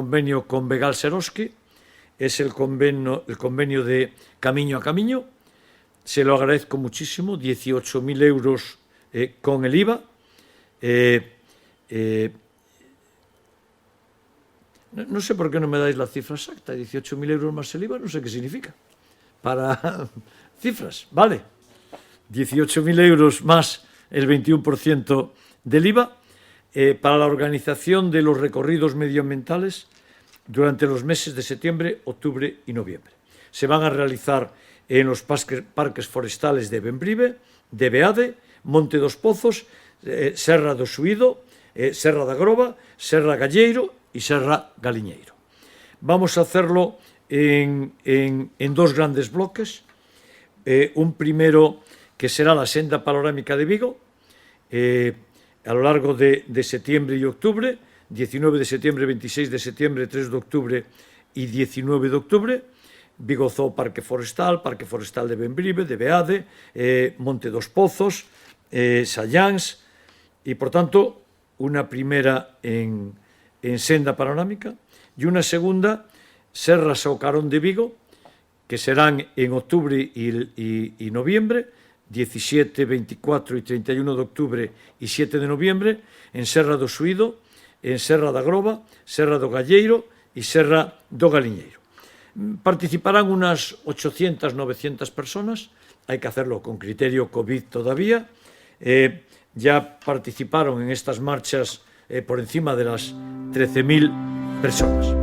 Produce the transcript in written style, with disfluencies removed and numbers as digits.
convenio con Begal Seroski, es el convenio de Camiño a Camiño. Se lo agradezco muchísimo, 18.000 euros con el IVA. No sé por qué no me dais la cifra exacta, 18.000 euros más el IVA, no sé qué significa. Para cifras, vale. 18.000 euros más el 21% del IVA para la organización de los recorridos medioambientales durante los meses de septiembre, octubre y noviembre. Se van a realizar en los parques forestales de Bembrive, de Beade, Monte dos Pozos, Serra do Suído, Serra da Groba, Serra Galleiro y Serra Galiñeiro. Vamos a hacerlo en dos grandes bloques. Un primero que será la senda panorámica de Vigo, a lo largo de septiembre y octubre, 19 de septiembre, 26 de septiembre, 3 de octubre y 19 de octubre. Vigo Zoo Parque Forestal de Bembrive, de Beade, Monte dos Pozos, Salláns, y por tanto una primera en senda panorámica y una segunda, Serra Sao Carón de Vigo, que serán en octubre y noviembre, 17, 24 y 31 de octubre y 7 de noviembre, en Serra do Suído, en Serra da Groba, Serra do Galleiro y Serra do Galiñeiro. Participarán unas 800, 900 personas, hay que hacerlo con criterio COVID todavía. Ya participaron en estas marchas por encima de las 13.000 personas.